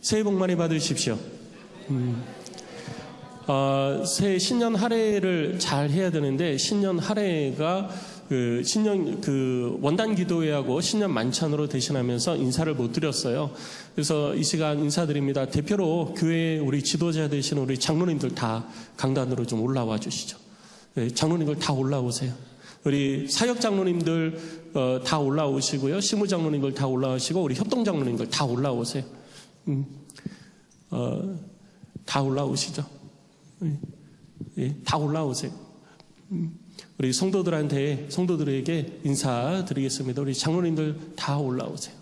새해 복 많이 받으십시오. 새해 신년 할애를 잘 해야 되는데, 신년 할애가 신년 원단 기도회하고 신년 만찬으로 대신하면서 인사를 못 드렸어요. 그래서 이 시간 인사드립니다. 대표로 교회 우리 지도자 되시는 우리 장로님들 다 강단으로 좀 올라와 주시죠. 네, 장로님들 다 올라오세요. 우리 사역 장로님들 다 올라오시고요. 시무 장로님들 다 올라오시고, 우리 협동 장로님들 다 올라오세요. 다 올라오시죠. 다 올라오세요. 우리 성도들에게 인사드리겠습니다. 우리 장로님들 다 올라오세요.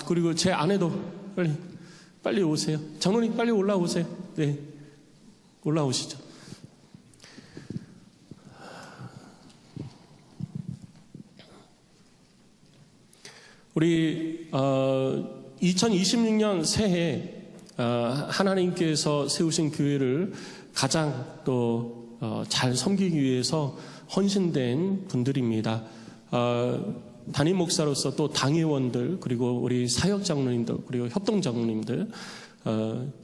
그리고 제 아내도 빨리 오세요. 장로님 빨리 올라오세요. 네, 올라오시죠. 우리 2026년 새해 하나님께서 세우신 교회를 가장 또 잘 섬기기 위해서 헌신된 분들입니다. 담임 목사로서 또 당회원들, 그리고 우리 사역 장로님들, 그리고 협동 장로님들,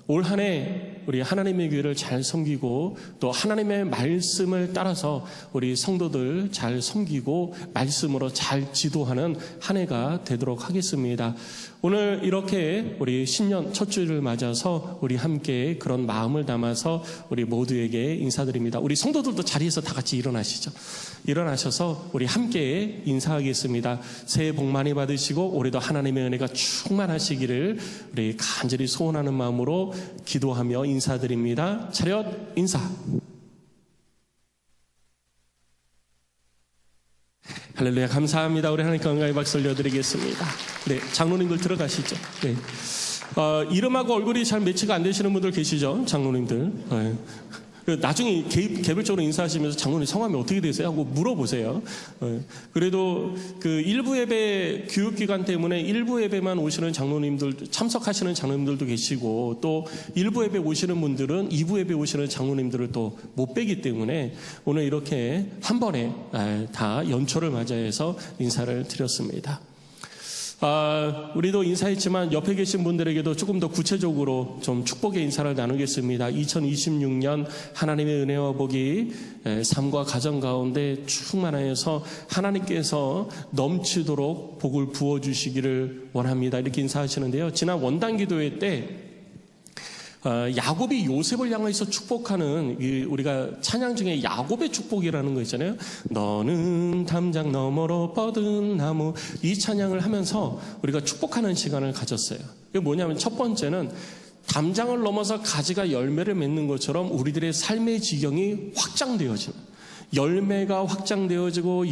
올 한 해 우리 하나님의 교회를 잘 섬기고 또 하나님의 말씀을 따라서 우리 성도들 잘 섬기고 말씀으로 잘 지도하는 한 해가 되도록 하겠습니다. 오늘 이렇게 우리 신년 첫 주를 맞아서 우리 함께 그런 마음을 담아서 우리 모두에게 인사드립니다. 우리 성도들도 자리에서 다 같이 일어나시죠. 일어나셔서 우리 함께 인사하겠습니다. 새해 복 많이 받으시고 올해도 하나님의 은혜가 충만하시기를 우리 간절히 소원하는 마음으로 기도하며 인사드립니다. 차렷 인사. 할렐루야, 감사합니다. 우리 하나님께 건강의 박수 올려드리겠습니다. 네, 장로님들 들어가시죠. 네. 이름하고 얼굴이 잘 매치가 안 되시는 분들 계시죠? 장로님들. 네. 나중에 개별적으로 인사하시면서 장로님 성함이 어떻게 되세요? 하고 물어보세요. 그래도 일부 예배 교육기간 때문에 일부 예배만 오시는 장로님들, 참석하시는 장로님들도 계시고, 또 일부 예배 오시는 분들은 2부 예배 오시는 장로님들을 또 못 뵈기 때문에 오늘 이렇게 한 번에 다 연초를 맞이해서 인사를 드렸습니다. 우리도 인사했지만 옆에 계신 분들에게도 조금 더 구체적으로 좀 축복의 인사를 나누겠습니다. 2026년 하나님의 은혜와 복이 삶과 가정 가운데 충만하여서 하나님께서 넘치도록 복을 부어주시기를 원합니다. 이렇게 인사하시는데요. 지난 원단 기도회 때 야곱이 요셉을 향해서 축복하는, 우리가 찬양 중에 야곱의 축복이라는 거 있잖아요. 너는 담장 너머로 뻗은 나무, 이 찬양을 하면서 우리가 축복하는 시간을 가졌어요. 이게 뭐냐면, 첫 번째는 담장을 넘어서 가지가 열매를 맺는 것처럼 우리들의 삶의 지경이 확장되어지는, 열매가 확장되어지고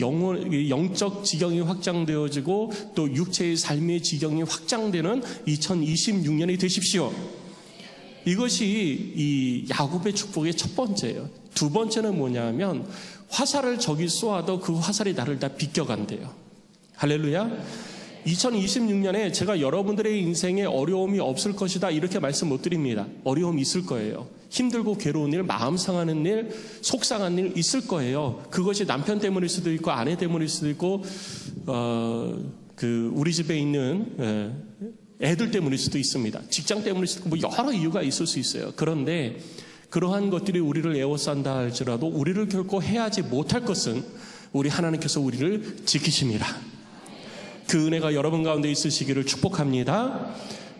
영적 지경이 확장되어지고 또 육체의 삶의 지경이 확장되는 2026년이 되십시오. 이것이 이 야곱의 축복의 첫 번째예요. 두 번째는 뭐냐면, 화살을 저기 쏘아도 그 화살이 나를 다 비껴간대요. 할렐루야. 2026년에 제가 여러분들의 인생에 어려움이 없을 것이다 이렇게 말씀 못 드립니다. 어려움이 있을 거예요. 힘들고 괴로운 일, 마음 상하는 일, 속상한 일 있을 거예요. 그것이 남편 때문일 수도 있고 아내 때문일 수도 있고 우리 집에 있는 애들 때문일 수도 있습니다. 직장 때문일 수도 있고 여러 이유가 있을 수 있어요. 그런데 그러한 것들이 우리를 에워싼다 할지라도 우리를 결코 해하지 못할 것은 우리 하나님께서 우리를 지키십니다. 그 은혜가 여러분 가운데 있으시기를 축복합니다.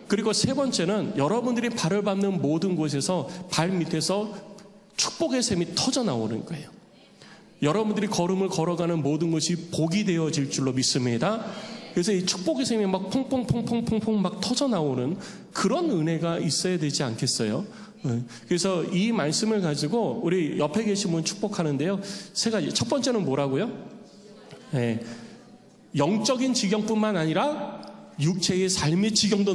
그리고 세 번째는, 여러분들이 발을 밟는 모든 곳에서 발 밑에서 축복의 샘이 터져 나오는 거예요. 여러분들이 걸음을 걸어가는 모든 것이 복이 되어질 줄로 믿습니다. 그래서 이 축복의 샘이 막 퐁퐁퐁퐁퐁 막 터져 나오는 그런 은혜가 있어야 되지 않겠어요? 그래서 이 말씀을 가지고 우리 옆에 계신 분 축복하는데요. 세 가지. 첫 번째는 뭐라고요? 네. 영적인 지경뿐만 아니라 육체의 삶의 지경도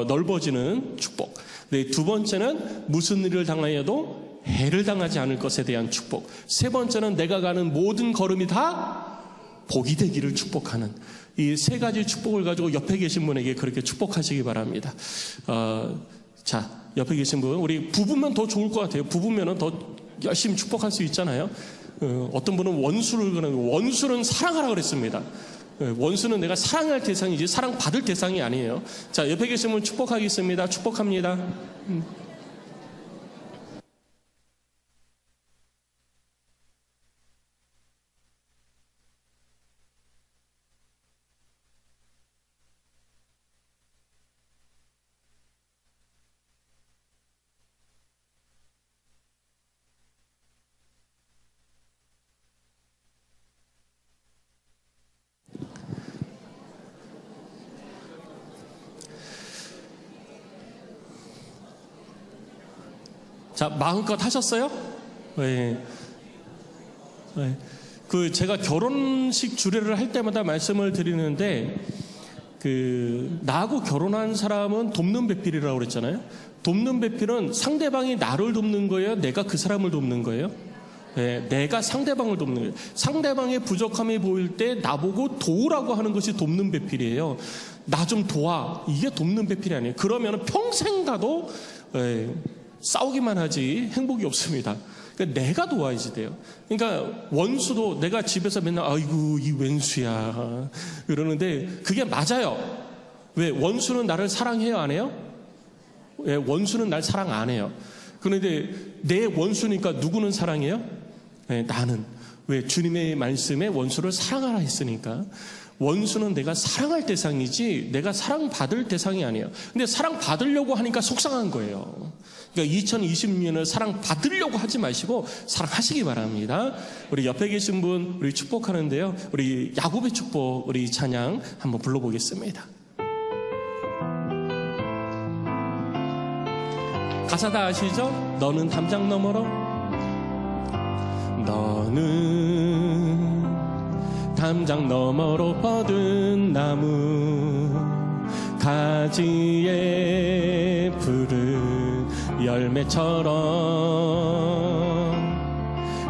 넓어지는 축복. 네. 두 번째는 무슨 일을 당하여도 해를 당하지 않을 것에 대한 축복. 세 번째는 내가 가는 모든 걸음이 다 복이 되기를 축복하는, 이 세 가지 축복을 가지고 옆에 계신 분에게 그렇게 축복하시기 바랍니다. 자, 옆에 계신 분, 우리 부부면 더 좋을 것 같아요. 부부면은 더 열심히 축복할 수 있잖아요. 어떤 분은 원수는 사랑하라 그랬습니다. 원수는 내가 사랑할 대상이지 사랑받을 대상이 아니에요. 자, 옆에 계신 분 축복하겠습니다. 축복합니다. 자, 마음껏 하셨어요? 네. 네. 제가 결혼식 주례를 할 때마다 말씀을 드리는데, 나하고 결혼한 사람은 돕는 배필이라고 그랬잖아요. 돕는 배필은 상대방이 나를 돕는 거예요? 내가 그 사람을 돕는 거예요? 네, 내가 상대방을 돕는 거예요. 상대방의 부족함이 보일 때 나보고 도우라고 하는 것이 돕는 배필이에요. 나 좀 도와. 이게 돕는 배필이 아니에요. 그러면 평생 가도, 싸우기만 하지 행복이 없습니다. 그러니까 내가 도와야지 돼요. 그러니까 원수도 내가 집에서 맨날 아이고 이 왼수야 이러는데 그게 맞아요. 왜? 원수는 나를 사랑해요, 안 해요? 왜? 원수는 날 사랑 안 해요. 그런데 내 원수니까 누구는 사랑해요? 네, 나는. 왜? 주님의 말씀에 원수를 사랑하라 했으니까. 원수는 내가 사랑할 대상이지 내가 사랑받을 대상이 아니에요. 근데 사랑받으려고 하니까 속상한 거예요. 그러니까 2026년을 사랑받으려고 하지 마시고 사랑하시기 바랍니다. 우리 옆에 계신 분 우리 축복하는데요. 우리 야곱의 축복 우리 찬양 한번 불러보겠습니다. 가사 다 아시죠? 너는 담장 너머로 너는 담장 너머로 뻗은 나무 가지에 푸른 열매처럼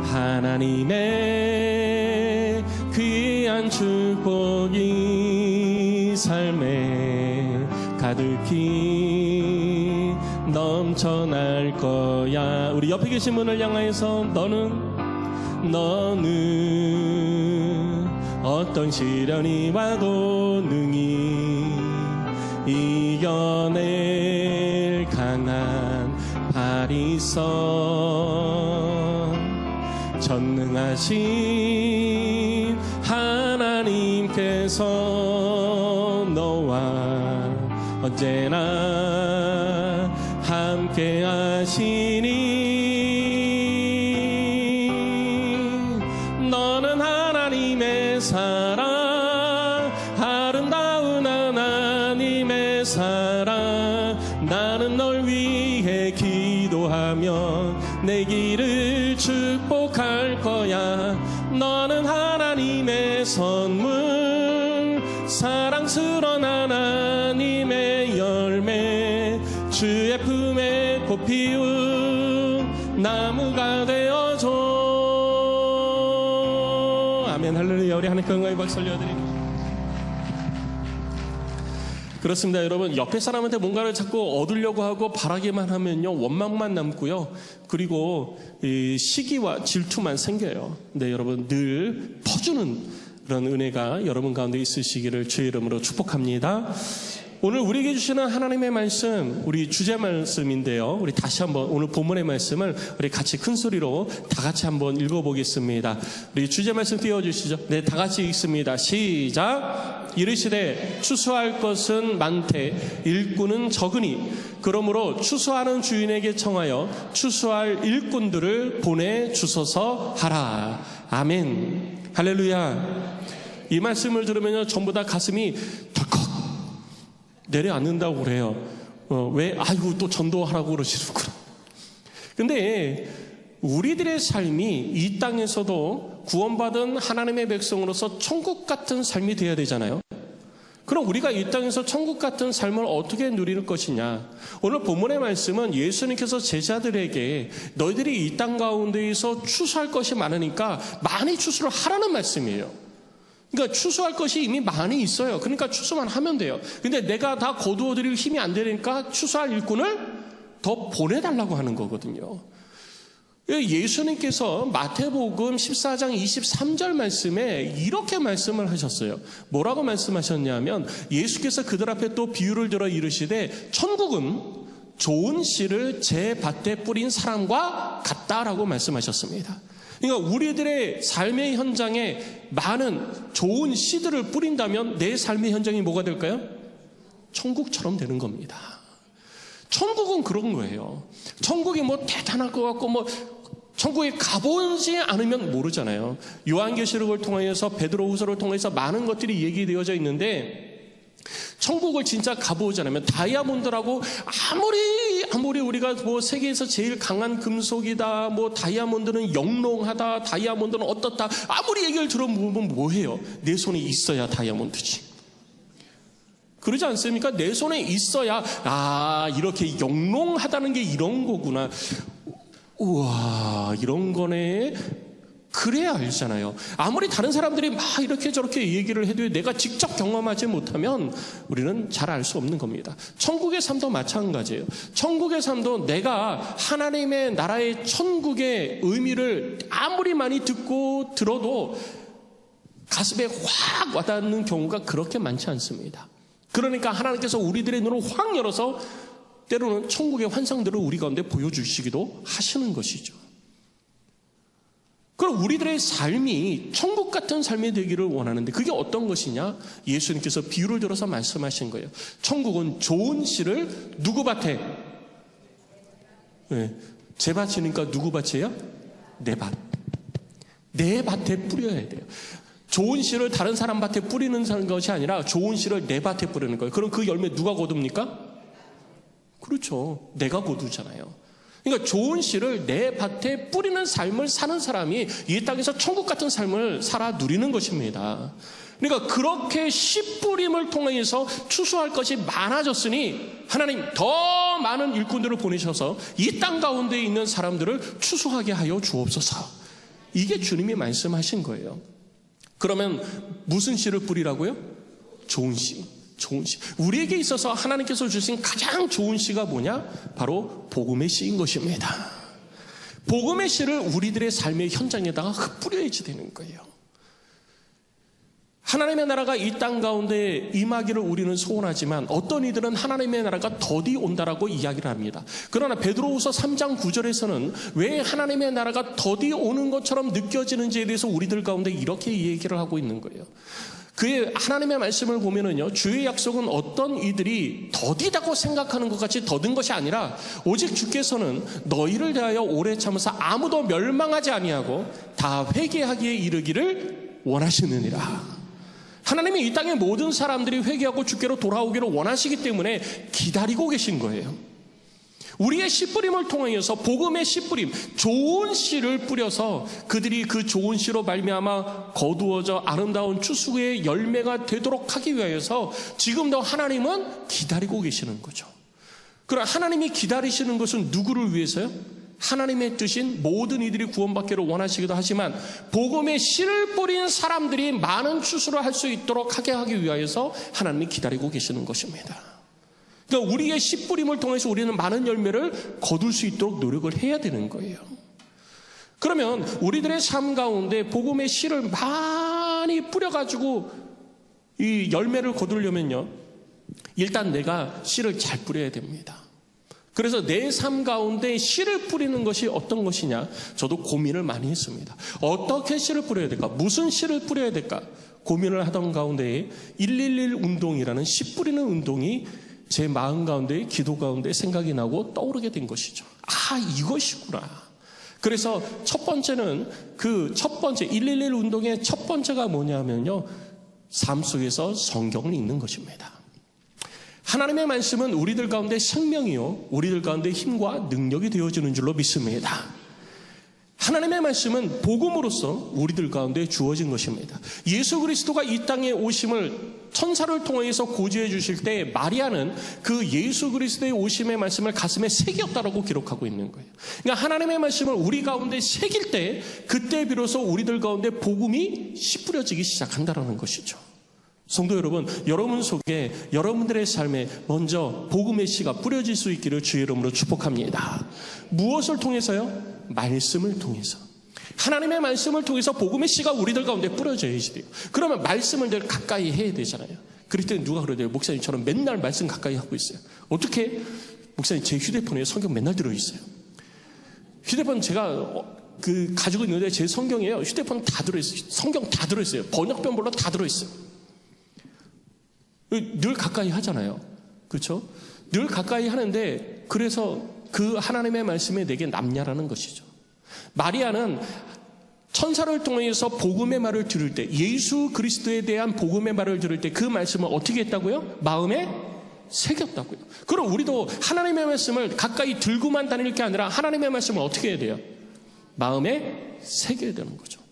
하나님의 귀한 축복이 삶에 가득히 넘쳐날 거야. 우리 옆에 계신 분을 향하여서 너는 어떤 시련이 와도 능히 이겨낼 강한 발이 있어. 전능하신 하나님께서 너와 언제나 함께 하시니 너는 하나님의 사랑 아름다운 하나님의 사랑 나는 널 위해 기도하며 내 길을 축복할 거야. 너는 하나님의 선물 사랑스러운 하나님의 열매 주의 품에 꽃 피운 나무가 되어줘. 아멘 할렐루야. 우리 하나님께 영광의 박수 올려드립니다. 그렇습니다. 여러분 옆에 사람한테 뭔가를 자꾸 얻으려고 하고 바라기만 하면요 원망만 남고요. 그리고 이 시기와 질투만 생겨요. 근데 여러분 늘 퍼주는 그런 은혜가 여러분 가운데 있으시기를 주의 이름으로 축복합니다. 오늘 우리에게 주시는 하나님의 말씀, 우리 주제 말씀인데요. 우리 다시 한번 오늘 본문의 말씀을 우리 같이 큰 소리로 다 같이 한번 읽어보겠습니다. 우리 주제 말씀 띄워주시죠. 네, 다 같이 읽습니다. 시작. 이르시되 추수할 것은 많되 일꾼은 적으니 그러므로 추수하는 주인에게 청하여 추수할 일꾼들을 보내주소서 하라. 아멘. 할렐루야. 이 말씀을 들으면 전부 다 가슴이 덜컥 내려앉는다고 그래요. 왜? 아이고 또 전도하라고 그러시는구나. 근데 우리들의 삶이 이 땅에서도 구원받은 하나님의 백성으로서 천국 같은 삶이 되어야 되잖아요. 그럼 우리가 이 땅에서 천국 같은 삶을 어떻게 누릴 것이냐. 오늘 본문의 말씀은 예수님께서 제자들에게 너희들이 이 땅 가운데에서 추수할 것이 많으니까 많이 추수를 하라는 말씀이에요. 그러니까 추수할 것이 이미 많이 있어요. 그러니까 추수만 하면 돼요. 근데 내가 다 거두어 드릴 힘이 안 되니까 추수할 일꾼을 더 보내달라고 하는 거거든요. 예수님께서 마태복음 14장 23절 말씀에 이렇게 말씀을 하셨어요. 뭐라고 말씀하셨냐면 예수께서 그들 앞에 또 비유를 들어 이르시되 천국은 좋은 씨를 제 밭에 뿌린 사람과 같다라고 말씀하셨습니다. 그러니까 우리들의 삶의 현장에 많은 좋은 씨들을 뿌린다면 내 삶의 현장이 뭐가 될까요? 천국처럼 되는 겁니다. 천국은 그런 거예요. 천국이 뭐 대단할 것 같고 뭐 천국에 가보지 않으면 모르잖아요. 요한계시록을 통해서 베드로후서를 통해서 많은 것들이 얘기되어져 있는데 천국을 진짜 가보지 않으면 다이아몬드라고 아무리 우리가 뭐 세계에서 제일 강한 금속이다, 뭐 다이아몬드는 영롱하다, 다이아몬드는 어떻다, 아무리 얘기를 들어보면 뭐해요? 내 손에 있어야 다이아몬드지. 그러지 않습니까? 내 손에 있어야 이렇게 영롱하다는 게 이런 거구나. 우와, 이런 거네. 그래야 알잖아요. 아무리 다른 사람들이 막 이렇게 저렇게 얘기를 해도 내가 직접 경험하지 못하면 우리는 잘 알 수 없는 겁니다. 천국의 삶도 마찬가지예요. 천국의 삶도 내가 하나님의 나라의 천국의 의미를 아무리 많이 듣고 들어도 가슴에 확 와닿는 경우가 그렇게 많지 않습니다. 그러니까 하나님께서 우리들의 눈을 확 열어서 때로는 천국의 환상들을 우리 가운데 보여주시기도 하시는 것이죠. 그럼 우리들의 삶이 천국 같은 삶이 되기를 원하는데 그게 어떤 것이냐? 예수님께서 비유를 들어서 말씀하신 거예요. 천국은 좋은 씨를 누구 밭에? 제 밭이니까 누구 밭이에요? 내 밭. 내 밭에 뿌려야 돼요. 좋은 씨를 다른 사람 밭에 뿌리는 것이 아니라 좋은 씨를 내 밭에 뿌리는 거예요. 그럼 그 열매 누가 거둡니까? 그렇죠. 내가 거두잖아요. 그러니까 좋은 씨를 내 밭에 뿌리는 삶을 사는 사람이 이 땅에서 천국 같은 삶을 살아 누리는 것입니다. 그러니까 그렇게 씨 뿌림을 통해서 추수할 것이 많아졌으니 하나님 더 많은 일꾼들을 보내셔서 이 땅 가운데 있는 사람들을 추수하게 하여 주옵소서. 이게 주님이 말씀하신 거예요. 그러면 무슨 씨를 뿌리라고요? 좋은 씨. 좋은 씨. 우리에게 있어서 하나님께서 주신 가장 좋은 씨가 뭐냐? 바로 복음의 씨인 것입니다. 복음의 씨를 우리들의 삶의 현장에다가 흩뿌려야지 되는 거예요. 하나님의 나라가 이 땅 가운데 임하기를 우리는 소원하지만 어떤 이들은 하나님의 나라가 더디 온다라고 이야기를 합니다. 그러나 베드로후서 3장 9절에서는 왜 하나님의 나라가 더디 오는 것처럼 느껴지는지에 대해서 우리들 가운데 이렇게 얘기를 하고 있는 거예요. 그의 하나님의 말씀을 보면은요, 주의 약속은 어떤 이들이 더디다고 생각하는 것 같이 더딘 것이 아니라 오직 주께서는 너희를 대하여 오래 참으사 아무도 멸망하지 아니하고 다 회개하기에 이르기를 원하시느니라. 하나님이 이 땅의 모든 사람들이 회개하고 주께로 돌아오기를 원하시기 때문에 기다리고 계신 거예요. 우리의 씨뿌림을 통해서 복음의 씨뿌림, 좋은 씨를 뿌려서 그들이 그 좋은 씨로 말미암아 거두어져 아름다운 추수의 열매가 되도록 하기 위해서 지금도 하나님은 기다리고 계시는 거죠. 그럼 하나님이 기다리시는 것은 누구를 위해서요? 하나님의 뜻인 모든 이들이 구원받기를 원하시기도 하지만 복음의 씨를 뿌린 사람들이 많은 추수를 할 수 있도록 하게 하기 위해서 하나님이 기다리고 계시는 것입니다. 그러니까 우리의 씨 뿌림을 통해서 우리는 많은 열매를 거둘 수 있도록 노력을 해야 되는 거예요. 그러면 우리들의 삶 가운데 복음의 씨를 많이 뿌려가지고 이 열매를 거두려면요, 일단 내가 씨를 잘 뿌려야 됩니다. 그래서 내 삶 가운데 씨를 뿌리는 것이 어떤 것이냐, 저도 고민을 많이 했습니다. 어떻게 씨를 뿌려야 될까? 무슨 씨를 뿌려야 될까? 고민을 하던 가운데 111 운동이라는 씨 뿌리는 운동이 제 마음 가운데, 기도 가운데 생각이 나고 떠오르게 된 것이죠. 이것이구나. 그래서 첫 번째는 그 첫 번째 111 운동의 첫 번째가 뭐냐면요, 삶 속에서 성경을 읽는 것입니다. 하나님의 말씀은 우리들 가운데 생명이요, 우리들 가운데 힘과 능력이 되어지는 줄로 믿습니다. 하나님의 말씀은 복음으로서 우리들 가운데 주어진 것입니다. 예수 그리스도가 이 땅에 오심을 천사를 통해서 고지해 주실 때 마리아는 그 예수 그리스도의 오심의 말씀을 가슴에 새겼다라고 기록하고 있는 거예요. 그러니까 하나님의 말씀을 우리 가운데 새길 때 그때 비로소 우리들 가운데 복음이 씨 뿌려지기 시작한다라는 것이죠. 성도 여러분, 여러분 속에 여러분들의 삶에 먼저 복음의 씨가 뿌려질 수 있기를 주의 이름으로 축복합니다. 무엇을 통해서요? 말씀을 통해서. 하나님의 말씀을 통해서 복음의 씨가 우리들 가운데 뿌려져야지 돼요. 그러면 말씀을 늘 가까이 해야 되잖아요. 그럴 때 누가 그러대요? 목사님처럼 맨날 말씀 가까이 하고 있어요. 어떻게? 목사님, 제 휴대폰에 성경 맨날 들어있어요. 휴대폰 제가 가지고 있는데 제 성경이에요. 휴대폰 다 들어있어요. 성경 다 들어있어요. 번역본별로 다 들어있어요. 늘 가까이 하잖아요. 그렇죠? 늘 가까이 하는데 그래서 그 하나님의 말씀이 내게 남냐라는 것이죠. 마리아는 천사를 통해서 복음의 말을 들을 때, 예수 그리스도에 대한 복음의 말을 들을 때 그 말씀을 어떻게 했다고요? 마음에 새겼다고요. 그럼 우리도 하나님의 말씀을 가까이 들고만 다닐 게 아니라 하나님의 말씀을 어떻게 해야 돼요? 마음에 새겨야 되는 거죠.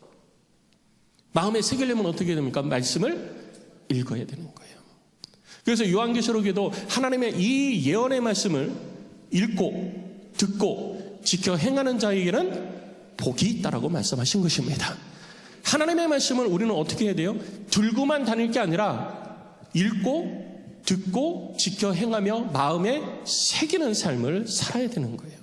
마음에 새기려면 어떻게 해야 됩니까? 말씀을 읽어야 되는 거예요. 그래서 요한계시록에도 하나님의 이 예언의 말씀을 읽고 듣고 지켜 행하는 자에게는 복이 있다라고 말씀하신 것입니다. 하나님의 말씀을 우리는 어떻게 해야 돼요? 들고만 다닐 게 아니라 읽고 듣고 지켜 행하며 마음에 새기는 삶을 살아야 되는 거예요.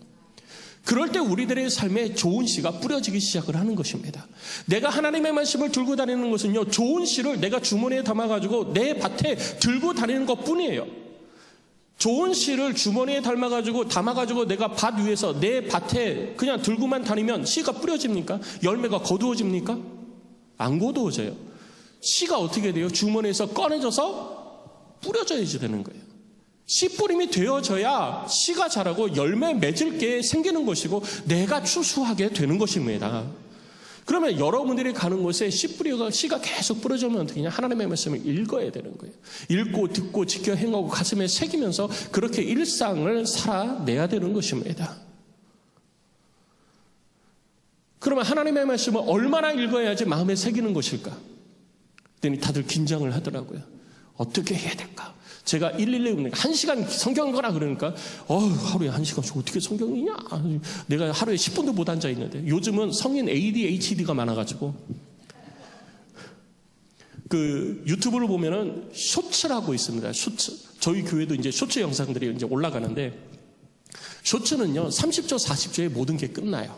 그럴 때 우리들의 삶에 좋은 씨가 뿌려지기 시작을 하는 것입니다. 내가 하나님의 말씀을 들고 다니는 것은요, 좋은 씨를 내가 주머니에 담아가지고 내 밭에 들고 다니는 것 뿐이에요. 좋은 씨를 주머니에 담아가지고 내가 밭 위에서 내 밭에 그냥 들고만 다니면 씨가 뿌려집니까? 열매가 거두어집니까? 안 거두어져요. 씨가 어떻게 돼요? 주머니에서 꺼내져서 뿌려져야지 되는 거예요. 씨 뿌림이 되어져야 씨가 자라고 열매 맺을 게 생기는 것이고 내가 추수하게 되는 것입니다. 그러면 여러분들이 가는 곳에 씨가 계속 뿌려지면 어떻게 하냐? 하나님의 말씀을 읽어야 되는 거예요. 읽고 듣고 지켜 행하고 가슴에 새기면서 그렇게 일상을 살아내야 되는 것입니다. 그러면 하나님의 말씀을 얼마나 읽어야지 마음에 새기는 것일까? 그랬더니 다들 긴장을 하더라고요. 어떻게 해야 될까? 제가 112 1시간 성경 읽어라 그러니까 하루에 1시간씩 어떻게 성경 읽냐? 내가 하루에 10분도 못 앉아 있는데 요즘은 성인 ADHD가 많아가지고 그 유튜브를 보면은 쇼츠라고 있습니다. 쇼츠. 저희 교회도 이제 쇼츠 영상들이 이제 올라가는데 쇼츠는요 30초 40초에 모든 게 끝나요.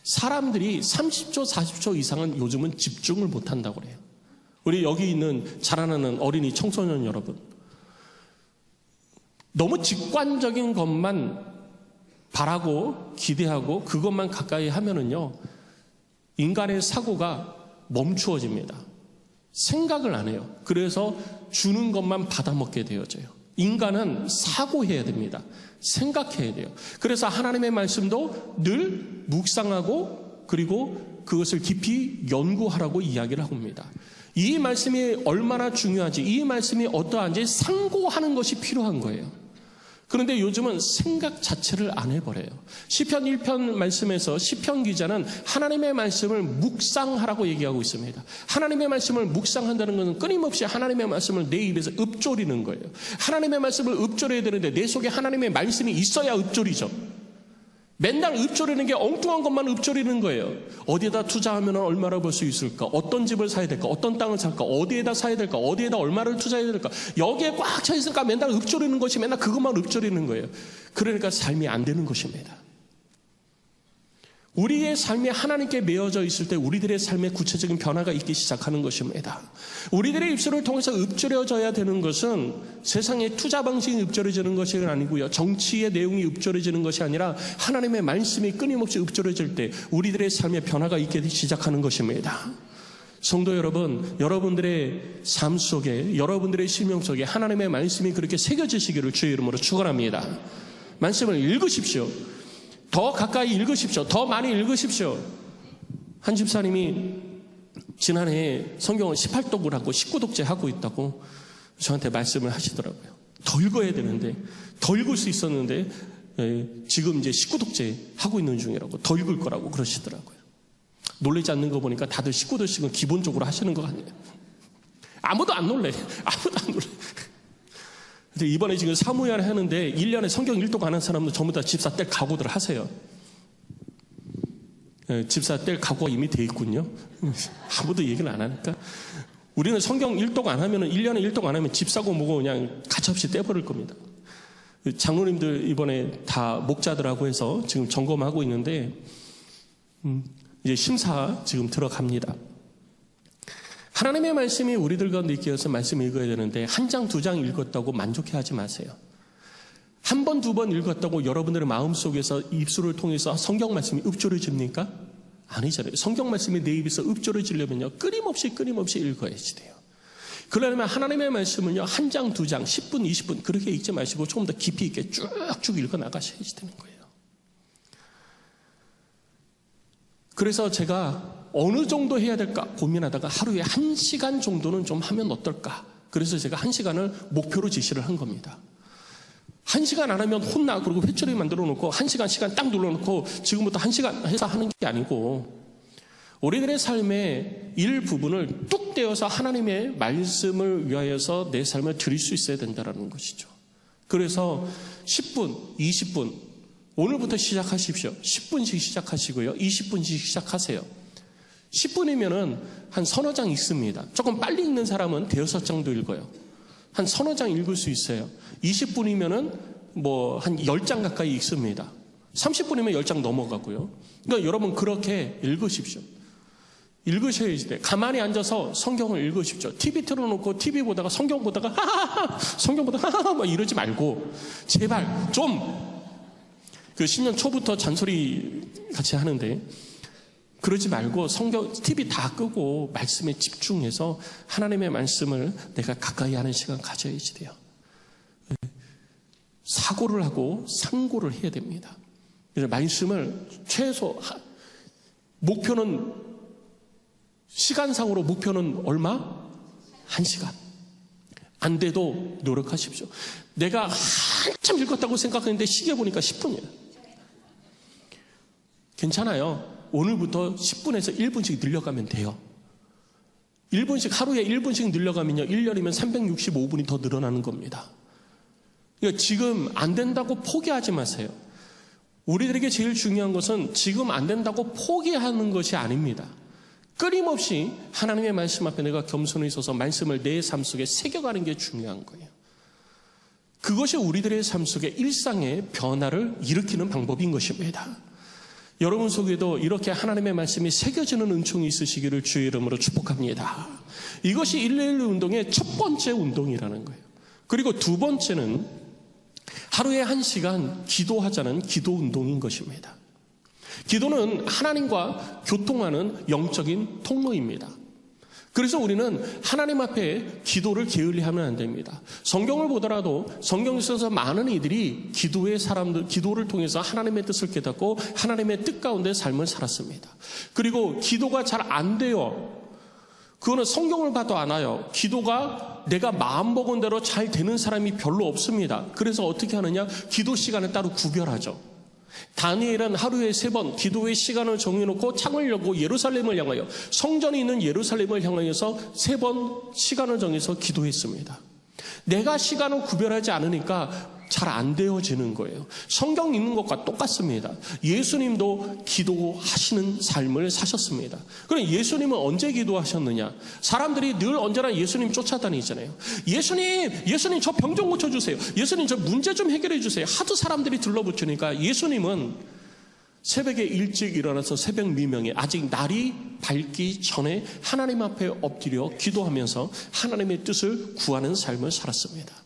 사람들이 30초 40초 이상은 요즘은 집중을 못 한다고 그래요. 우리 여기 있는 자라나는 어린이 청소년 여러분, 너무 직관적인 것만 바라고 기대하고 그것만 가까이 하면은요 인간의 사고가 멈추어집니다. 생각을 안 해요. 그래서 주는 것만 받아먹게 되어져요. 인간은 사고해야 됩니다. 생각해야 돼요. 그래서 하나님의 말씀도 늘 묵상하고 그리고 그것을 깊이 연구하라고 이야기를 합니다. 이 말씀이 얼마나 중요한지, 이 말씀이 어떠한지 상고하는 것이 필요한 거예요. 그런데 요즘은 생각 자체를 안 해버려요. 시편 1편 말씀에서 시편 기자는 하나님의 말씀을 묵상하라고 얘기하고 있습니다. 하나님의 말씀을 묵상한다는 것은 끊임없이 하나님의 말씀을 내 입에서 읊조리는 거예요. 하나님의 말씀을 읊조려야 되는데 내 속에 하나님의 말씀이 있어야 읊조리죠. 맨날 읊조리는 게 엉뚱한 것만 읊조리는 거예요. 어디에다 투자하면 얼마를 벌 수 있을까? 어떤 집을 사야 될까? 어떤 땅을 살까? 어디에다 사야 될까? 어디에다 얼마를 투자해야 될까? 여기에 꽉 차 있으니까 맨날 읊조리는 것이 맨날 그것만 읊조리는 거예요. 그러니까 삶이 안 되는 것입니다. 우리의 삶이 하나님께 매어져 있을 때 우리들의 삶에 구체적인 변화가 있기 시작하는 것입니다. 우리들의 입술을 통해서 읊조려져야 되는 것은 세상의 투자 방식이 읊조려지는 것이 아니고요. 정치의 내용이 읊조려지는 것이 아니라 하나님의 말씀이 끊임없이 읊조려질 때 우리들의 삶에 변화가 있게 시작하는 것입니다. 성도 여러분, 여러분들의 삶 속에, 여러분들의 실명 속에 하나님의 말씀이 그렇게 새겨지시기를 주의 이름으로 축원합니다. 말씀을 읽으십시오. 더 가까이 읽으십시오. 더 많이 읽으십시오. 한 집사님이 지난해 성경을 18독을 하고 19독째 하고 있다고 저한테 말씀을 하시더라고요. 더 읽어야 되는데, 더 읽을 수 있었는데 지금 이제 19독째 하고 있는 중이라고, 더 읽을 거라고 그러시더라고요. 놀라지 않는 거 보니까 다들 19독씩은 기본적으로 하시는 것 같네요. 아무도 안 놀래. 아무도 안 놀래. 이번에 지금 사무엘 하는데 1년에 성경 1독 안 한 사람도 전부 다 집사 뗄 각오들 하세요. 집사 뗄 각오가 이미 돼 있군요. 아무도 얘기를 안 하니까 우리는 성경 일독 안 하면은 1년에 일독 안 하면 집 사고 뭐고 그냥 가차없이 떼버릴 겁니다. 장로님들 이번에 다 목자들하고 해서 지금 점검하고 있는데 이제 심사 지금 들어갑니다. 하나님의 말씀이 우리들 가운데 있게 해서 말씀 읽어야 되는데 한 장, 두 장 읽었다고 만족해하지 마세요. 한 번, 두 번 읽었다고 여러분들의 마음속에서 입술을 통해서 성경 말씀이 읊조려집니까? 아니잖아요. 성경 말씀이 내 입에서 읊조려지려면요, 끊임없이 읽어야지 돼요. 그러려면 하나님의 말씀은요, 한 장, 두 장, 10분, 20분 그렇게 읽지 마시고 조금 더 깊이 있게 쭉쭉 읽어 나가셔야지 되는 거예요. 그래서 제가 어느 정도 해야 될까 고민하다가 하루에 1시간 정도는 좀 하면 어떨까? 그래서 제가 1시간을 목표로 지시를 한 겁니다. 1시간 안 하면 혼나. 그리고 회초리 만들어 놓고 1시간 시간 딱 눌러놓고 지금부터 1시간 해서 하는 게 아니고 우리들의 삶의 일부분을 뚝 떼어서 하나님의 말씀을 위하여서 내 삶을 드릴 수 있어야 된다는 것이죠. 그래서 10분, 20분 오늘부터 시작하십시오. 10분씩 시작하시고요. 20분씩 시작하세요. 10분이면은 한 서너 장 읽습니다. 조금 빨리 읽는 사람은 대여섯 장도 읽어요. 한 서너 장 읽을 수 있어요. 20분이면은 뭐 한 10장 가까이 읽습니다. 30분이면 10장 넘어가고요. 그러니까 여러분 그렇게 읽으십시오. 읽으셔야지 돼. 가만히 앉아서 성경을 읽으십시오. TV 틀어놓고 TV 보다가 성경 보다가 하하하 성경 보다가 하하하 막 이러지 말고 제발 좀 그 신년 초부터 잔소리 같이 하는데 그러지 말고 성경 TV 다 끄고 말씀에 집중해서 하나님의 말씀을 내가 가까이 하는 시간 가져야지 돼요. 사고를 하고 상고를 해야 됩니다. 그래서 말씀을 최소 목표는 시간상으로 목표는 얼마? 1시간. 안 돼도 노력하십시오. 내가 한참 읽었다고 생각했는데 시계 보니까 10분이에요. 괜찮아요. 오늘부터 10분에서 1분씩 늘려가면 돼요. 1분씩 하루에 1분씩 늘려가면요 1년이면 365분이 더 늘어나는 겁니다. 그러니까 지금 안 된다고 포기하지 마세요. 우리들에게 제일 중요한 것은 지금 안 된다고 포기하는 것이 아닙니다. 끊임없이 하나님의 말씀 앞에 내가 겸손히 있어서 말씀을 내 삶 속에 새겨가는 게 중요한 거예요. 그것이 우리들의 삶 속에 일상의 변화를 일으키는 방법인 것입니다. 여러분 속에도 이렇게 하나님의 말씀이 새겨지는 은총이 있으시기를 주의 이름으로 축복합니다. 이것이 1:1 운동의 첫 번째 운동이라는 거예요. 그리고 두 번째는 하루에 1시간 기도하자는 기도 운동인 것입니다. 기도는 하나님과 교통하는 영적인 통로입니다. 그래서 우리는 하나님 앞에 기도를 게을리하면 안 됩니다. 성경을 보더라도 성경에서 많은 이들이 기도를 통해서 하나님의 뜻을 깨닫고 하나님의 뜻 가운데 삶을 살았습니다. 그리고 기도가 잘 안 돼요. 그거는 성경을 봐도 알아요. 기도가 내가 마음먹은 대로 잘 되는 사람이 별로 없습니다. 그래서 어떻게 하느냐? 기도 시간을 따로 구별하죠. 다니엘은 하루에 3번 기도의 시간을 정해놓고 창을 열고 예루살렘을 향하여 성전이 있는 예루살렘을 향하여서 3번 시간을 정해서 기도했습니다. 내가 시간을 구별하지 않으니까 잘 안 되어지는 거예요. 성경 읽는 것과 똑같습니다. 예수님도 기도하시는 삶을 사셨습니다. 그럼 예수님은 언제 기도하셨느냐? 사람들이 늘 언제나 예수님 쫓아다니잖아요. 예수님 저 병 좀 고쳐주세요. 예수님 저 문제 좀 해결해 주세요. 하도 사람들이 들러붙으니까 예수님은 새벽에 일찍 일어나서 새벽 미명에 아직 날이 밝기 전에 하나님 앞에 엎드려 기도하면서 하나님의 뜻을 구하는 삶을 살았습니다.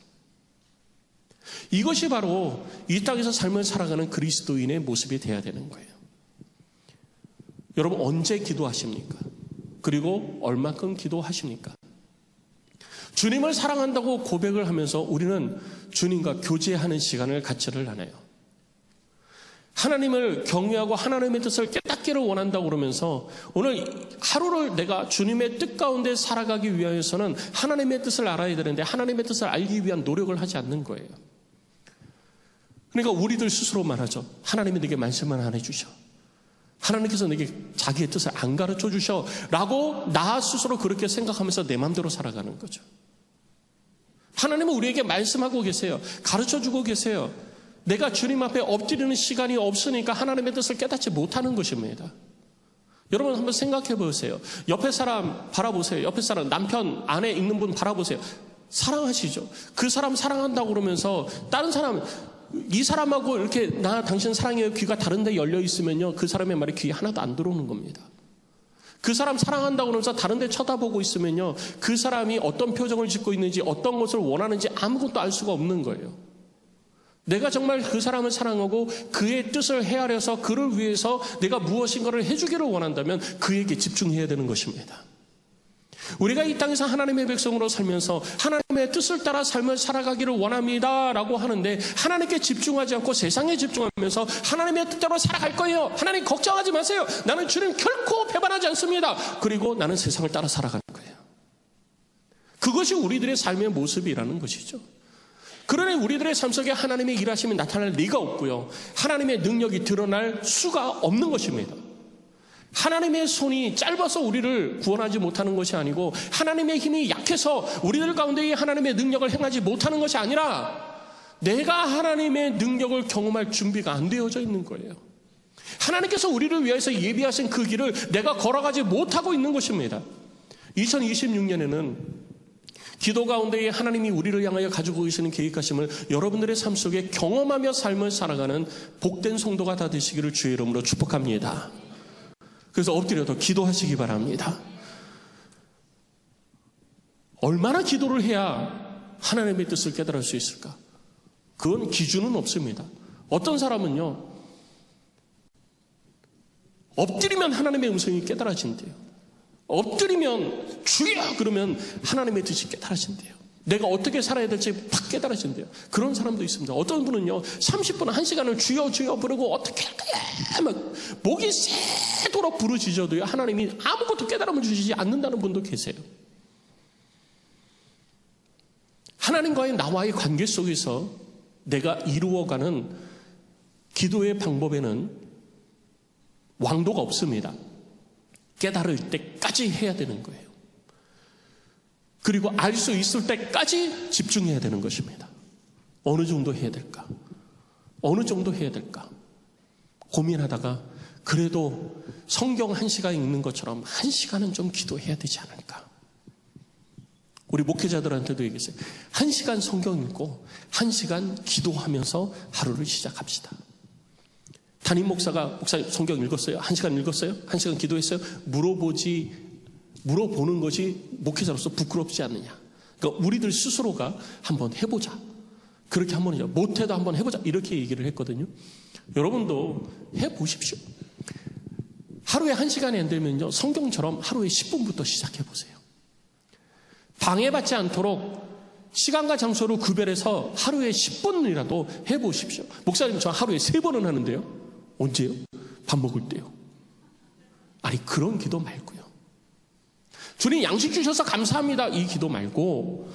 이것이 바로 이 땅에서 삶을 살아가는 그리스도인의 모습이 되어야 되는 거예요. 여러분 언제 기도하십니까? 그리고 얼마큼 기도하십니까? 주님을 사랑한다고 고백을 하면서 우리는 주님과 교제하는 시간을 갖지를 않아요. 하나님을 경외하고 하나님의 뜻을 깨닫기를 원한다고 그러면서 오늘 하루를 내가 주님의 뜻 가운데 살아가기 위하여서는 하나님의 뜻을 알아야 되는데 하나님의 뜻을 알기 위한 노력을 하지 않는 거예요. 그러니까 우리들 스스로 말하죠. 하나님이 내게 말씀을 안 해주셔. 하나님께서 내게 자기의 뜻을 안 가르쳐 주셔. 라고 나 스스로 그렇게 생각하면서 내 마음대로 살아가는 거죠. 하나님은 우리에게 말씀하고 계세요. 가르쳐 주고 계세요. 내가 주님 앞에 엎드리는 시간이 없으니까 하나님의 뜻을 깨닫지 못하는 것입니다. 여러분 한번 생각해 보세요. 옆에 사람 바라보세요. 옆에 사람, 남편, 아내 있는 분 바라보세요. 사랑하시죠? 그 사람 사랑한다고 그러면서 다른 사람, 이 사람하고 이렇게 나 당신 사랑해요 귀가 다른 데 열려 있으면요, 그 사람의 말이 귀에 하나도 안 들어오는 겁니다. 그 사람 사랑한다고 그러면서 다른 데 쳐다보고 있으면요, 그 사람이 어떤 표정을 짓고 있는지, 어떤 것을 원하는지 아무것도 알 수가 없는 거예요. 내가 정말 그 사람을 사랑하고 그의 뜻을 헤아려서 그를 위해서 내가 무엇인가를 해주기를 원한다면 그에게 집중해야 되는 것입니다. 우리가 이 땅에서 하나님의 백성으로 살면서 하나님의 뜻을 따라 삶을 살아가기를 원합니다 라고 하는데, 하나님께 집중하지 않고 세상에 집중하면서 하나님의 뜻대로 살아갈 거예요, 하나님 걱정하지 마세요, 나는 주님 결코 배반하지 않습니다, 그리고 나는 세상을 따라 살아가는 거예요. 그것이 우리들의 삶의 모습이라는 것이죠. 그러니 우리들의 삶 속에 하나님의 일하심이 나타날 리가 없고요, 하나님의 능력이 드러날 수가 없는 것입니다. 하나님의 손이 짧아서 우리를 구원하지 못하는 것이 아니고, 하나님의 힘이 약해서 우리들 가운데 하나님의 능력을 행하지 못하는 것이 아니라, 내가 하나님의 능력을 경험할 준비가 안 되어져 있는 거예요. 하나님께서 우리를 위해서 예비하신 그 길을 내가 걸어가지 못하고 있는 것입니다. 2026년에는 기도 가운데에 하나님이 우리를 향하여 가지고 계시는 계획하심을 여러분들의 삶 속에 경험하며 삶을 살아가는 복된 성도가 다 되시기를 주의 이름으로 축복합니다. 그래서 엎드려서 기도하시기 바랍니다. 얼마나 기도를 해야 하나님의 뜻을 깨달을 수 있을까? 그건 기준은 없습니다. 어떤 사람은요, 엎드리면 하나님의 음성이 깨달아진대요. 엎드리면 주여 그러면 하나님의 뜻이 깨달아진대요. 내가 어떻게 살아야 될지 팍 깨달아진대요. 그런 사람도 있습니다. 어떤 분은요, 30분, 1시간을 주여 주여 부르고 어떻게 할 거야 막 목이 새도록 부르짖어도요, 하나님이 아무것도 깨달음을 주시지 않는다는 분도 계세요. 하나님과의 나와의 관계 속에서 내가 이루어가는 기도의 방법에는 왕도가 없습니다. 깨달을 때까지 해야 되는 거예요. 그리고 알 수 있을 때까지 집중해야 되는 것입니다. 어느 정도 해야 될까? 어느 정도 해야 될까? 고민하다가 그래도 성경 1시간 읽는 것처럼 1시간은 좀 기도해야 되지 않을까? 우리 목회자들한테도 얘기했어요. 1시간 성경 읽고 1시간 기도하면서 하루를 시작합시다. 담임 목사가 목사님 성경 읽었어요? 1시간 읽었어요? 1시간 기도했어요? 물어보는 것이 목회자로서 부끄럽지 않느냐. 그러니까 우리들 스스로가 한번 해보자. 그렇게 한번 해보자. 못해도 한번 해보자. 이렇게 얘기를 했거든요. 여러분도 해보십시오. 하루에 1시간이 안 되면요, 성경처럼 하루에 10분부터 시작해보세요. 방해받지 않도록 시간과 장소를 구별해서 하루에 10분이라도 해보십시오. 목사님 저 하루에 3번은 하는데요. 언제요? 밥 먹을 때요. 아니 그런 기도 말고요. 주님 양식 주셔서 감사합니다, 이 기도 말고,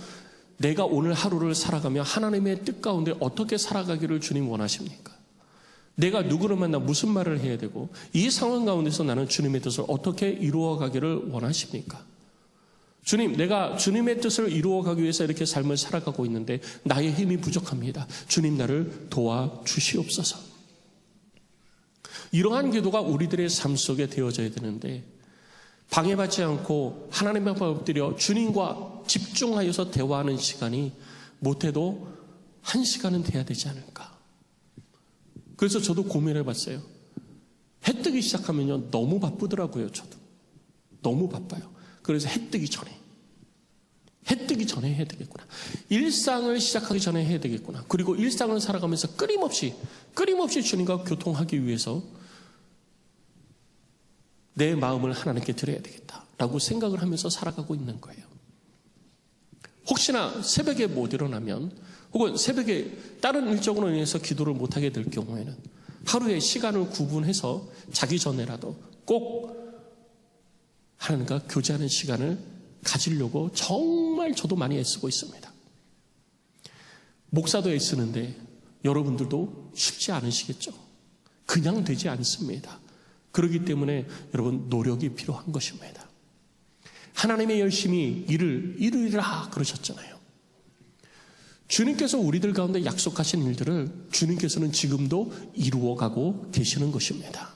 내가 오늘 하루를 살아가며 하나님의 뜻 가운데 어떻게 살아가기를 주님 원하십니까? 내가 누구를 만나 무슨 말을 해야 되고, 이 상황 가운데서 나는 주님의 뜻을 어떻게 이루어가기를 원하십니까? 주님, 내가 주님의 뜻을 이루어가기 위해서 이렇게 삶을 살아가고 있는데 나의 힘이 부족합니다. 주님 나를 도와주시옵소서. 이러한 기도가 우리들의 삶 속에 되어져야 되는데, 방해받지 않고 하나님 앞에 엎드려 주님과 집중하여서 대화하는 시간이 못해도 1시간은 돼야 되지 않을까. 그래서 저도 고민을 해봤어요. 해 뜨기 시작하면요, 너무 바쁘더라고요. 저도 너무 바빠요. 그래서 해 뜨기 전에 해야 되겠구나. 일상을 시작하기 전에 해야 되겠구나. 그리고 일상을 살아가면서 끊임없이 주님과 교통하기 위해서 내 마음을 하나님께 드려야 되겠다라고 생각을 하면서 살아가고 있는 거예요. 혹시나 새벽에 못 일어나면, 혹은 새벽에 다른 일정으로 인해서 기도를 못하게 될 경우에는 하루에 시간을 구분해서 자기 전에라도 꼭 하나님과 교제하는 시간을 가지려고 정말 저도 많이 애쓰고 있습니다. 목사도 애쓰는데 여러분들도 쉽지 않으시겠죠? 그냥 되지 않습니다. 그렇기 때문에 여러분 노력이 필요한 것입니다. 하나님의 열심히 일을 이루리라 그러셨잖아요. 주님께서 우리들 가운데 약속하신 일들을 주님께서는 지금도 이루어가고 계시는 것입니다.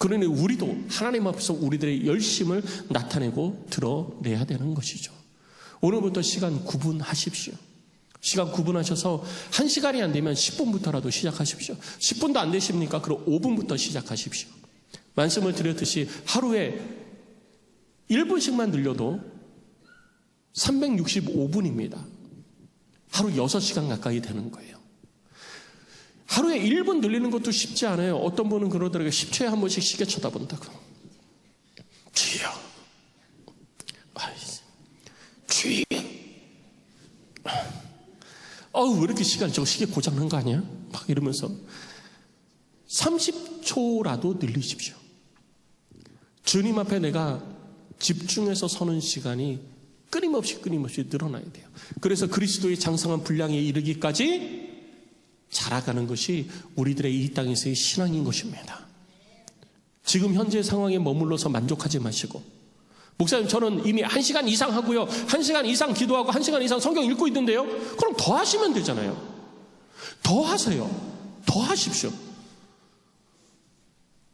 그러니 우리도 하나님 앞에서 우리들의 열심을 나타내고 드러내야 되는 것이죠. 오늘부터 시간 구분하십시오. 시간 구분하셔서 1시간이 안 되면 10분부터라도 시작하십시오. 10분도 안 되십니까? 그럼 5분부터 시작하십시오. 말씀을 드렸듯이 하루에 1분씩만 늘려도 365분입니다. 하루 6시간 가까이 되는 거예요. 하루에 1분 늘리는 것도 쉽지 않아요. 어떤 분은 그러더라고요. 10초에 한 번씩 시계 쳐다본다고. 주여. 주여. 왜 이렇게 시간, 저 시계 고장난 거 아니야? 막 이러면서 30초라도 늘리십시오. 주님 앞에 내가 집중해서 서는 시간이 끊임없이 늘어나야 돼요. 그래서 그리스도의 장성한 분량에 이르기까지 자라가는 것이 우리들의 이 땅에서의 신앙인 것입니다. 지금 현재 상황에 머물러서 만족하지 마시고, 목사님 저는 이미 1시간 이상 하고요, 1시간 이상 기도하고 1시간 이상 성경 읽고 있는데요. 그럼 더 하시면 되잖아요. 더 하세요. 더 하십시오.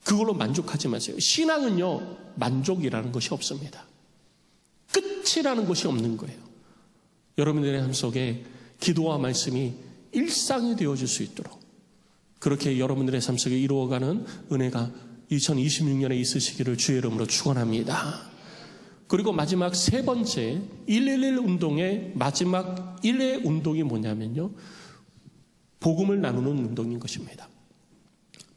그걸로 만족하지 마세요. 신앙은요, 만족이라는 것이 없습니다. 끝이라는 것이 없는 거예요. 여러분들의 삶 속에 기도와 말씀이 일상이 되어질 수 있도록, 그렇게 여러분들의 삶 속에 이루어가는 은혜가 2026년에 있으시기를 주의 이름으로 축원합니다. 그리고 마지막 세 번째 111 운동의 마지막 1회 운동이 뭐냐면요, 복음을 나누는 운동인 것입니다.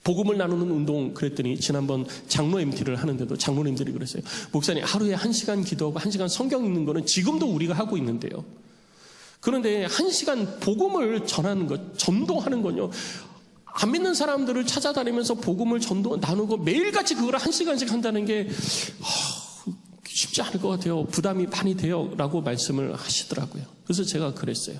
복음을 나누는 운동, 그랬더니 지난번 장로 MT를 하는데도 장로님들이 그랬어요. 목사님, 하루에 1시간 기도하고 1시간 성경 읽는 거는 지금도 우리가 하고 있는데요. 그런데 1시간 복음을 전하는 것, 전도하는 건요, 안 믿는 사람들을 찾아다니면서 복음을 나누고 매일같이 그걸 1시간씩 한다는 게 쉽지 않을 것 같아요. 부담이 많이 돼요. 라고 말씀을 하시더라고요. 그래서 제가 그랬어요.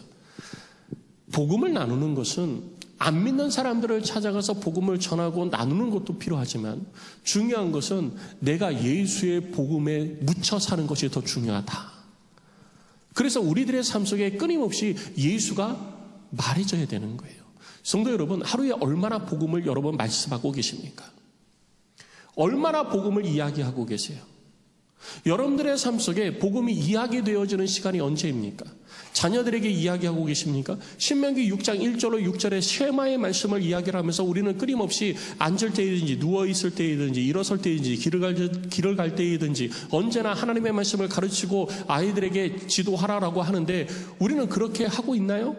복음을 나누는 것은 안 믿는 사람들을 찾아가서 복음을 전하고 나누는 것도 필요하지만, 중요한 것은 내가 예수의 복음에 묻혀 사는 것이 더 중요하다. 그래서 우리들의 삶 속에 끊임없이 예수가 말해져야 되는 거예요. 성도 여러분, 하루에 얼마나 복음을 여러분 말씀하고 계십니까? 얼마나 복음을 이야기하고 계세요? 여러분들의 삶 속에 복음이 이야기되어지는 시간이 언제입니까? 자녀들에게 이야기하고 계십니까? 신명기 6장 1절로 6절의 쉐마의 말씀을 이야기를 하면서 우리는 끊임없이 앉을 때이든지 누워있을 때이든지 일어설 때이든지 길을 갈 때이든지 언제나 하나님의 말씀을 가르치고 아이들에게 지도하라라고 하는데, 우리는 그렇게 하고 있나요?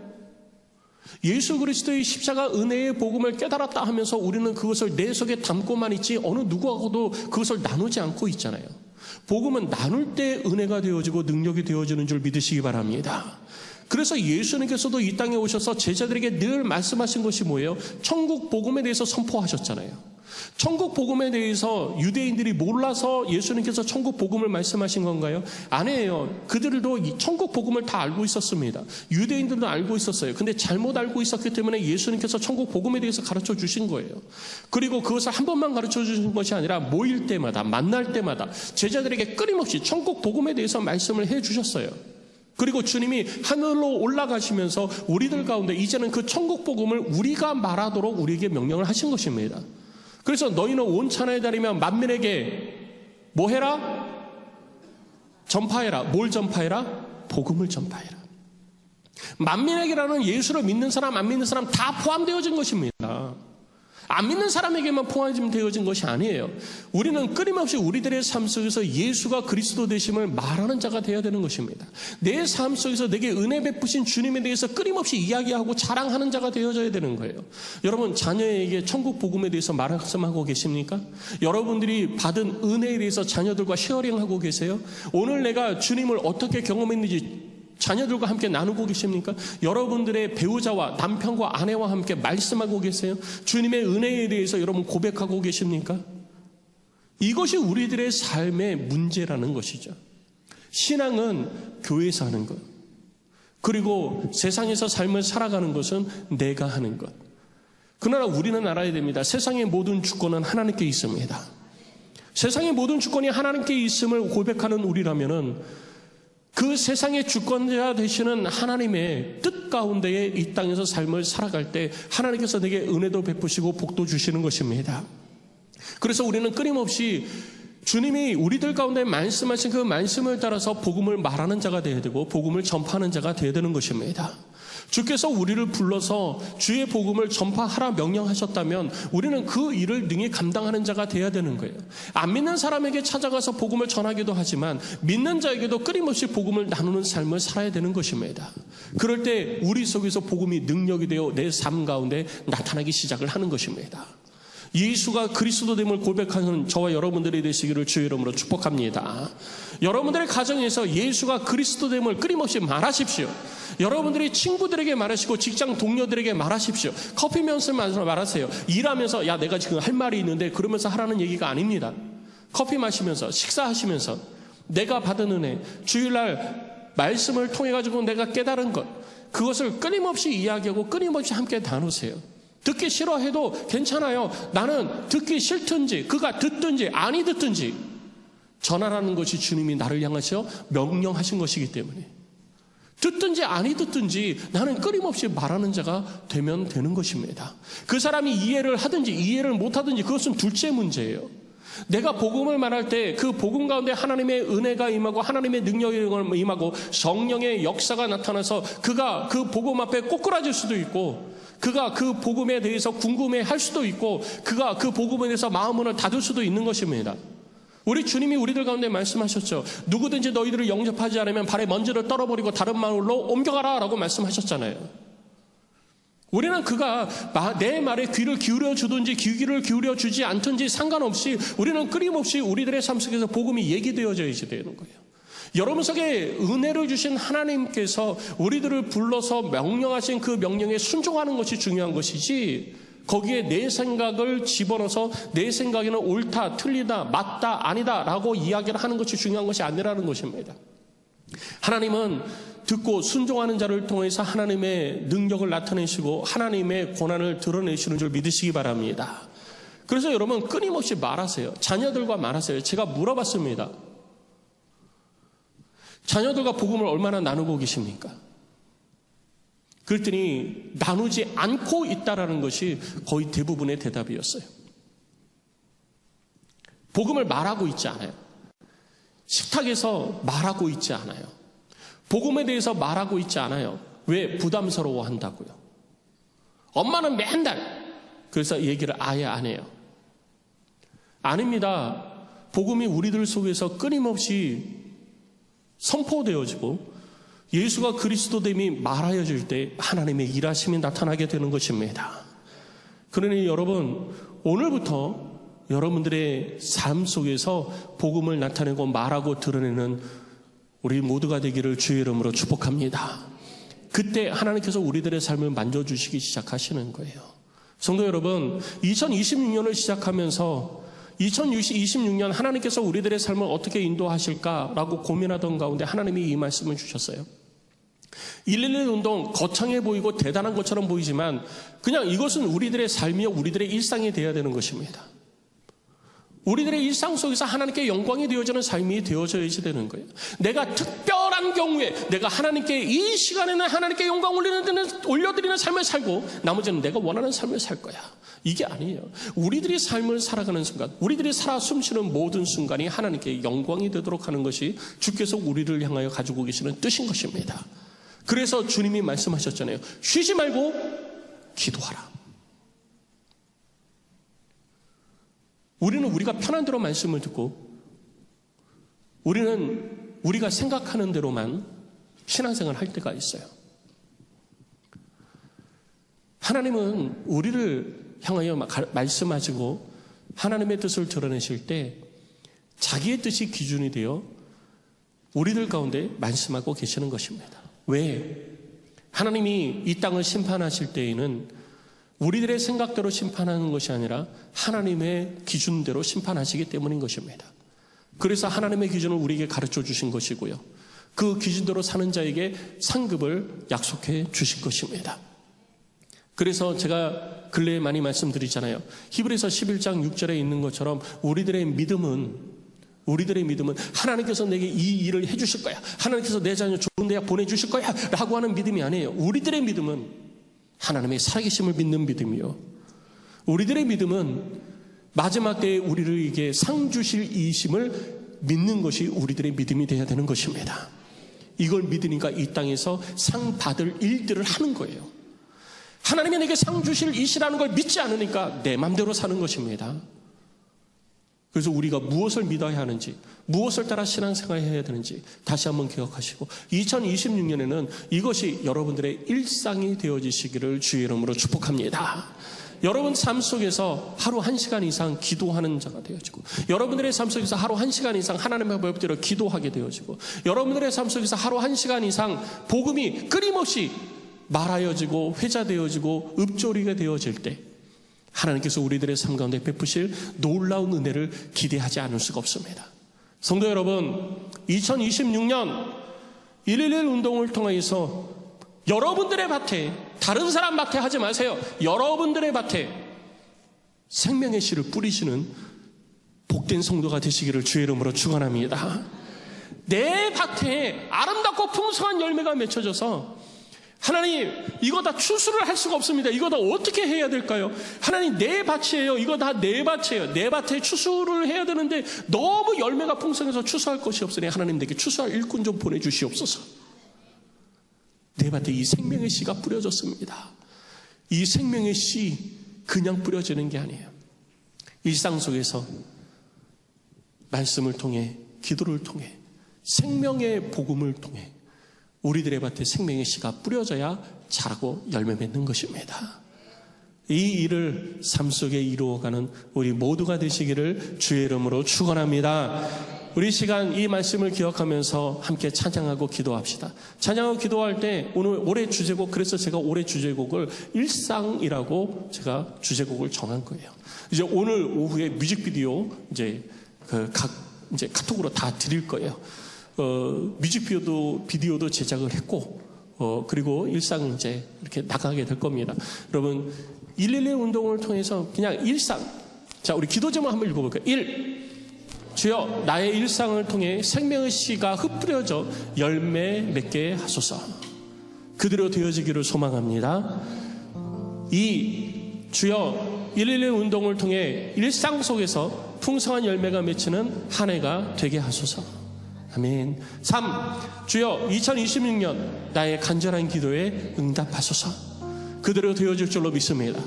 예수 그리스도의 십자가 은혜의 복음을 깨달았다 하면서 우리는 그것을 내 속에 담고만 있지 어느 누구하고도 그것을 나누지 않고 있잖아요. 복음은 나눌 때 은혜가 되어지고 능력이 되어지는 줄 믿으시기 바랍니다. 그래서 예수님께서도 이 땅에 오셔서 제자들에게 늘 말씀하신 것이 뭐예요? 천국 복음에 대해서 선포하셨잖아요. 천국 복음에 대해서 유대인들이 몰라서 예수님께서 천국 복음을 말씀하신 건가요? 아니에요. 그들도 천국 복음을 다 알고 있었습니다. 유대인들도 알고 있었어요. 근데 잘못 알고 있었기 때문에 예수님께서 천국 복음에 대해서 가르쳐 주신 거예요. 그리고 그것을 한 번만 가르쳐 주신 것이 아니라 모일 때마다, 만날 때마다 제자들에게 끊임없이 천국 복음에 대해서 말씀을 해 주셨어요. 그리고 주님이 하늘로 올라가시면서 우리들 가운데 이제는 그 천국 복음을 우리가 말하도록 우리에게 명령을 하신 것입니다. 그래서 너희는 온 천하에 다니며 만민에게 뭐 해라? 전파해라. 뭘 전파해라? 복음을 전파해라. 만민에게라는 예수를 믿는 사람, 안 믿는 사람 다 포함되어진 것입니다. 안 믿는 사람에게만 포함되어진 것이 아니에요. 우리는 끊임없이 우리들의 삶 속에서 예수가 그리스도 되심을 말하는 자가 되어야 되는 것입니다. 내 삶 속에서 내게 은혜 베푸신 주님에 대해서 끊임없이 이야기하고 자랑하는 자가 되어져야 되는 거예요. 여러분, 자녀에게 천국 복음에 대해서 말씀하고 계십니까? 여러분들이 받은 은혜에 대해서 자녀들과 쉐어링하고 계세요? 오늘 내가 주님을 어떻게 경험했는지 자녀들과 함께 나누고 계십니까? 여러분들의 배우자와 남편과 아내와 함께 말씀하고 계세요? 주님의 은혜에 대해서 여러분 고백하고 계십니까? 이것이 우리들의 삶의 문제라는 것이죠. 신앙은 교회에서 하는 것, 그리고 세상에서 삶을 살아가는 것은 내가 하는 것. 그러나 우리는 알아야 됩니다. 세상의 모든 주권은 하나님께 있습니다. 세상의 모든 주권이 하나님께 있음을 고백하는 우리라면은 그 세상의 주권자 되시는 하나님의 뜻 가운데에 이 땅에서 삶을 살아갈 때 하나님께서 내게 은혜도 베푸시고 복도 주시는 것입니다. 그래서 우리는 끊임없이 주님이 우리들 가운데 말씀하신 그 말씀을 따라서 복음을 말하는 자가 되어야 되고 복음을 전파하는 자가 되어야 되는 것입니다. 주께서 우리를 불러서 주의 복음을 전파하라 명령하셨다면 우리는 그 일을 능히 감당하는 자가 되어야 되는 거예요. 안 믿는 사람에게 찾아가서 복음을 전하기도 하지만 믿는 자에게도 끊임없이 복음을 나누는 삶을 살아야 되는 것입니다. 그럴 때 우리 속에서 복음이 능력이 되어 내 삶 가운데 나타나기 시작을 하는 것입니다. 예수가 그리스도됨을 고백하는 저와 여러분들이 되시기를 주의 이름으로 축복합니다. 여러분들의 가정에서 예수가 그리스도됨을 끊임없이 말하십시오. 여러분들이 친구들에게 말하시고 직장 동료들에게 말하십시오. 커피 마시면서 말하세요. 일하면서 야 내가 지금 할 말이 있는데 그러면서 하라는 얘기가 아닙니다. 커피 마시면서 식사하시면서 내가 받은 은혜 주일날 말씀을 통해 가지고 내가 깨달은 것 그것을 끊임없이 이야기하고 끊임없이 함께 나누세요. 듣기 싫어해도 괜찮아요. 나는 듣기 싫든지 그가 듣든지 아니 듣든지 전하라는 것이 주님이 나를 향하셔 명령하신 것이기 때문에 듣든지 아니 듣든지 나는 끊임없이 말하는 자가 되면 되는 것입니다. 그 사람이 이해를 하든지 이해를 못하든지 그것은 둘째 문제예요. 내가 복음을 말할 때 그 복음 가운데 하나님의 은혜가 임하고 하나님의 능력이 임하고 성령의 역사가 나타나서 그가 그 복음 앞에 꼬꾸라질 수도 있고 그가 그 복음에 대해서 궁금해할 수도 있고 그가 그 복음에 대해서 마음문을 닫을 수도 있는 것입니다. 우리 주님이 우리들 가운데 말씀하셨죠. 누구든지 너희들을 영접하지 않으면 발에 먼지를 떨어버리고 다른 마을로 옮겨가라 라고 말씀하셨잖아요. 우리는 그가 내 말에 귀를 기울여 주든지 귀를 기울여 주지 않든지 상관없이 우리는 끊임없이 우리들의 삶 속에서 복음이 얘기되어져야 되는 거예요. 여러분 속에 은혜를 주신 하나님께서 우리들을 불러서 명령하신 그 명령에 순종하는 것이 중요한 것이지 거기에 내 생각을 집어넣어서 내 생각에는 옳다, 틀리다, 맞다, 아니다 라고 이야기를 하는 것이 중요한 것이 아니라는 것입니다. 하나님은 듣고 순종하는 자를 통해서 하나님의 능력을 나타내시고 하나님의 권한을 드러내시는 줄 믿으시기 바랍니다. 그래서 여러분 끊임없이 말하세요. 자녀들과 말하세요. 제가 물어봤습니다. 자녀들과 복음을 얼마나 나누고 계십니까? 그랬더니 나누지 않고 있다라는 것이 거의 대부분의 대답이었어요. 복음을 말하고 있지 않아요. 식탁에서 말하고 있지 않아요. 복음에 대해서 말하고 있지 않아요. 왜? 부담스러워 한다고요. 엄마는 맨날 그래서 얘기를 아예 안 해요. 아닙니다. 복음이 우리들 속에서 끊임없이 선포되어지고 예수가 그리스도됨이 말하여질 때 하나님의 일하심이 나타나게 되는 것입니다. 그러니 여러분 오늘부터 여러분들의 삶 속에서 복음을 나타내고 말하고 드러내는 우리 모두가 되기를 주의 이름으로 축복합니다. 그때 하나님께서 우리들의 삶을 만져주시기 시작하시는 거예요. 성도 여러분 2026년을 시작하면서 2026년 하나님께서 우리들의 삶을 어떻게 인도하실까라고 고민하던 가운데 하나님이 이 말씀을 주셨어요. 111 운동 거창해 보이고 대단한 것처럼 보이지만 그냥 이것은 우리들의 삶이요 우리들의 일상이 되어야 되는 것입니다. 우리들의 일상 속에서 하나님께 영광이 되어지는 삶이 되어져야 되는 거예요. 내가 특별한 경우에 내가 하나님께 이 시간에는 하나님께 영광 올려드리는 삶을 살고 나머지는 내가 원하는 삶을 살 거야. 이게 아니에요. 우리들이 삶을 살아가는 순간 우리들이 살아 숨쉬는 모든 순간이 하나님께 영광이 되도록 하는 것이 주께서 우리를 향하여 가지고 계시는 뜻인 것입니다. 그래서 주님이 말씀하셨잖아요. 쉬지 말고 기도하라. 우리는 우리가 편한 대로 말씀을 듣고 우리는 우리가 생각하는 대로만 신앙생활을 할 때가 있어요. 하나님은 우리를 향하여 말씀하시고 하나님의 뜻을 드러내실 때 자기의 뜻이 기준이 되어 우리들 가운데 말씀하고 계시는 것입니다. 왜? 하나님이 이 땅을 심판하실 때에는 우리들의 생각대로 심판하는 것이 아니라 하나님의 기준대로 심판하시기 때문인 것입니다. 그래서 하나님의 기준을 우리에게 가르쳐 주신 것이고요. 그 기준대로 사는 자에게 상급을 약속해 주신 것입니다. 그래서 제가 근래에 많이 말씀드리잖아요. 히브리서 11장 6절에 있는 것처럼 우리들의 믿음은 하나님께서 내게 이 일을 해주실 거야. 하나님께서 내 자녀 좋은 대학 보내주실 거야 라고 하는 믿음이 아니에요. 우리들의 믿음은 하나님의 살아계심을 믿는 믿음이요. 우리들의 믿음은 마지막 때에 우리에게 상 주실 이심을 믿는 것이 우리들의 믿음이 되어야 되는 것입니다. 이걸 믿으니까 이 땅에서 상 받을 일들을 하는 거예요. 하나님이 내게 상 주실 이시라는 걸 믿지 않으니까 내 맘대로 사는 것입니다. 그래서 우리가 무엇을 믿어야 하는지, 무엇을 따라 신앙생활을 해야 되는지 다시 한번 기억하시고 2026년에는 이것이 여러분들의 일상이 되어지시기를 주의 이름으로 축복합니다. 여러분 삶 속에서 하루 1시간 이상 기도하는 자가 되어지고, 여러분들의 삶 속에서 하루 1시간 이상 하나님의 법대로 기도하게 되어지고, 여러분들의 삶 속에서 하루 1시간 이상 복음이 끊임없이 말하여지고 회자되어지고 읊조리게 되어질 때 하나님께서 우리들의 삶 가운데 베푸실 놀라운 은혜를 기대하지 않을 수가 없습니다. 성도 여러분, 2026년 111 운동을 통해서 여러분들의 밭에, 다른 사람 밭에 하지 마세요. 여러분들의 밭에 생명의 씨를 뿌리시는 복된 성도가 되시기를 주의 이름으로 축원합니다. 내 밭에 아름답고 풍성한 열매가 맺혀져서 하나님, 이거 다 추수를 할 수가 없습니다. 이거 다 어떻게 해야 될까요? 하나님, 내 밭이에요. 이거 다 내 밭이에요. 내 밭에 추수를 해야 되는데 너무 열매가 풍성해서 추수할 것이 없으니 하나님, 내게 추수할 일꾼 좀 보내주시옵소서. 내 밭에 이 생명의 씨가 뿌려졌습니다. 이 생명의 씨 그냥 뿌려지는 게 아니에요. 일상 속에서 말씀을 통해, 기도를 통해, 생명의 복음을 통해 우리들의 밭에 생명의 씨가 뿌려져야 자라고 열매 맺는 것입니다. 이 일을 삶 속에 이루어가는 우리 모두가 되시기를 주의 이름으로 축원합니다. 우리 시간 이 말씀을 기억하면서 함께 찬양하고 기도합시다. 찬양하고 기도할 때 오늘 올해 주제곡, 그래서 제가 올해 주제곡을 일상이라고 제가 주제곡을 정한 거예요. 이제 오늘 오후에 뮤직비디오 이제 이제 카톡으로 다 드릴 거예요. 뮤직비디오도 제작을 했고, 그리고 일상 이제 이렇게 나가게 될 겁니다. 여러분, 111 운동을 통해서 그냥 일상. 자, 우리 기도 제목 한번 읽어볼까요? 1. 주여, 나의 일상을 통해 생명의 씨가 흩뿌려져 열매 맺게 하소서. 그대로 되어지기를 소망합니다. 2. 주여, 111 운동을 통해 일상 속에서 풍성한 열매가 맺히는 한 해가 되게 하소서. 아멘. 3. 주여, 2026년 나의 간절한 기도에 응답하소서. 그대로 되어질 줄로 믿습니다.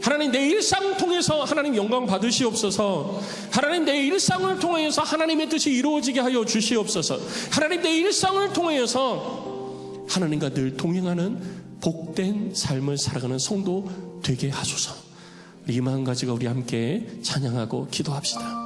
하나님, 내 일상 통해서 하나님 영광 받으시옵소서. 하나님, 내 일상을 통해서 하나님의 뜻이 이루어지게 하여 주시옵소서. 하나님, 내 일상을 통해서 하나님과 늘 동행하는 복된 삶을 살아가는 성도 되게 하소서. 이 마음 가지고 우리 함께 찬양하고 기도합시다.